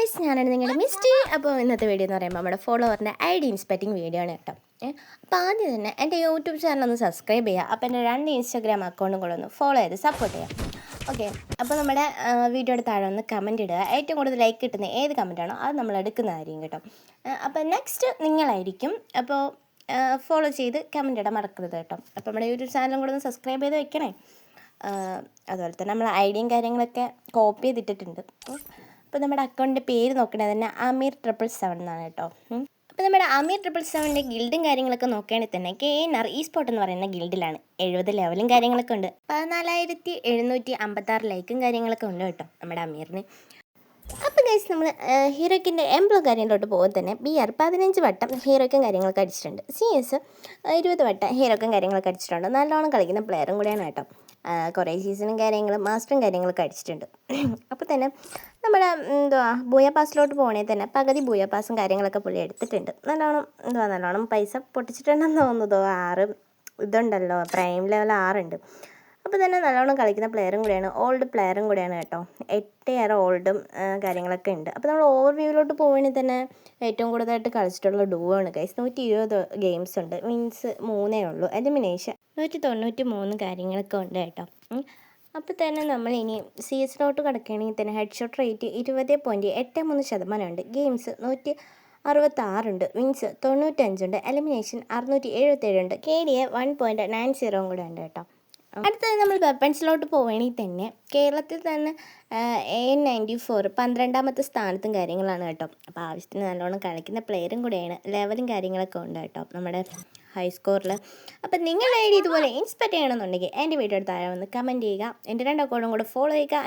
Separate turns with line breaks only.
Guys, ഞാനാണ് നിങ്ങളുടെ misty. അപ്പോൾ ഇന്നത്തെ വീഡിയോ എന്ന് പറയുമ്പോൾ നമ്മുടെ ഫോളോവറിൻ്റെ ഐഡി ഇൻസ്പെക്റ്റിംഗ് വീഡിയോ ആണ് കേട്ടോ. അപ്പോൾ ആദ്യം തന്നെ എൻ്റെ യൂട്യൂബ് ചാനൽ ഒന്ന് സബ്സ്ക്രൈബ് ചെയ്യുക. അപ്പോൾ എൻ്റെ 2 ഇൻസ്റ്റാഗ്രാം അക്കൗണ്ടും കൂടെ ഒന്ന് ഫോളോ ചെയ്ത് സപ്പോർട്ട് ചെയ്യാം. ഓക്കെ, അപ്പോൾ നമ്മുടെ വീഡിയോയുടെ താഴെ ഒന്ന് കമൻറ്റ് ഇടുക. ഏറ്റവും കൂടുതൽ ലൈക്ക് കിട്ടുന്ന ഏത് കമൻറ്റാണോ അത് നമ്മൾ എടുക്കുന്നതായിരിക്കും കേട്ടോ. അപ്പോൾ നെക്സ്റ്റ് നിങ്ങളായിരിക്കും. അപ്പോൾ ഫോളോ ചെയ്ത് കമൻറ്റ് ഇടാൻ മറക്കരുത് കേട്ടോ. അപ്പോൾ നമ്മുടെ യൂട്യൂബ് ചാനലും കൂടെ ഒന്ന് സബ്സ്ക്രൈബ് ചെയ്ത് വെക്കണേ. അതുപോലെ തന്നെ നമ്മൾ ഐഡിയയും കാര്യങ്ങളൊക്കെ കോപ്പി ചെയ്തിട്ടിട്ടുണ്ട്. അപ്പോൾ നമ്മുടെ അക്കൗണ്ടിൻ്റെ പേര് നോക്കണത് തന്നെ Amir 777 എന്നാണ് കേട്ടോ. അപ്പോൾ നമ്മുടെ Amir 777ൻ്റെ ഗിൽഡും കാര്യങ്ങളൊക്കെ നോക്കുകയാണെങ്കിൽ തന്നെ KNR eSport എന്ന് പറയുന്ന ഗിൽഡിലാണ്. 70 ലെവലും കാര്യങ്ങളൊക്കെ ഉണ്ട്. 14,756 ലൈക്കും കാര്യങ്ങളൊക്കെ ഉണ്ട് കേട്ടോ നമ്മുടെ അമീറിന്. അപ്പോൾ ഗൈസ്, നമ്മൾ ഹീറോയ്ക്കിൻ്റെ എംബ്ലോ കാര്യങ്ങളിലോട്ട് പോകുമ്പോൾ തന്നെ BR 15 വട്ടം ഹീറോയ്ക്കും കാര്യങ്ങളൊക്കെ അടിച്ചിട്ടുണ്ട്. CS 20 വട്ടം ഹീറോയ്ക്കും കാര്യങ്ങളൊക്കെ അടിച്ചിട്ടുണ്ട്. നല്ലോണം കളിക്കുന്ന പ്ലെയറും കൂടെയാണ് കേട്ടോ. കുറേ സീസണും കാര്യങ്ങളും മാസ്റ്ററും കാര്യങ്ങളൊക്കെ അടിച്ചിട്ടുണ്ട്. അപ്പോൾ തന്നെ നമ്മുടെ ബൂയ പാസിലോട്ട് പോകണമെങ്കിൽ തന്നെ പകുതി ബൂയ പാസും കാര്യങ്ങളൊക്കെ പുള്ളി എടുത്തിട്ടുണ്ട്. നല്ലോണം പൈസ പൊട്ടിച്ചിട്ടുണ്ടെന്ന് തോന്നുന്നു. 6 ഇതുണ്ടല്ലോ, പ്രൈം ലെവൽ 6 ഉണ്ട്. അപ്പോൾ തന്നെ നല്ലോണം കളിക്കുന്ന പ്ലെയറും കൂടെയാണ്, ഓൾഡ് പ്ലെയറും കൂടെയാണ് കേട്ടോ. 8 ഓൾഡും കാര്യങ്ങളൊക്കെ ഉണ്ട്. അപ്പോൾ നമ്മൾ ഓവർവ്യൂവിലോട്ട് പോവുകയാണെങ്കിൽ തന്നെ ഏറ്റവും കൂടുതലായിട്ട് കളിച്ചിട്ടുള്ള ഡുവോ ആണ് ഗൈസ്. 120 ഗെയിംസ് ഉണ്ട്, മീൻസ് 3 ഉള്ളൂ. എലിമിനേഷൻ 193 കാര്യങ്ങളൊക്കെ ഉണ്ട് കേട്ടോ. അപ്പോൾ തന്നെ നമ്മൾ ഇനി CS കിടക്കുകയാണെങ്കിൽ തന്നെ ഹെഡ് ഷോട്ട് റേറ്റ് 20.83% ഉണ്ട്. ഗെയിംസ് 166 ഉണ്ട്, വിൻസ് 95 ഉണ്ട്, എലിമിനേഷൻ 677 ഉണ്ട്, KDA 1.90 കൂടെ ഉണ്ട് കേട്ടോ. അടുത്തത് നമ്മൾ വെപ്പൺസിലോട്ട് പോവുകയാണെങ്കിൽ തന്നെ കേരളത്തിൽ തന്നെ AN94 12ാമത്തെ സ്ഥാനത്തും കാര്യങ്ങളാണ് കേട്ടോ. അപ്പോൾ ആവശ്യത്തിന് നല്ലോണം കളിക്കുന്ന പ്ലെയറും കൂടെയാണ്. ലെവലും കാര്യങ്ങളൊക്കെ ഉണ്ട് കേട്ടോ നമ്മുടെ ഹൈ സ്കോറിൽ. അപ്പം നിങ്ങളുടെ ഐഡി ഇതുപോലെ ഇൻസ്പെക്ട് ചെയ്യണമെന്നുണ്ടെങ്കിൽ എൻ്റെ വീഡിയോയുടെ താഴെ വന്ന് കമൻറ്റ് ചെയ്യുക. എൻ്റെ 2 അക്കൗണ്ടും കൂടെ ഫോളോ ചെയ്യുക.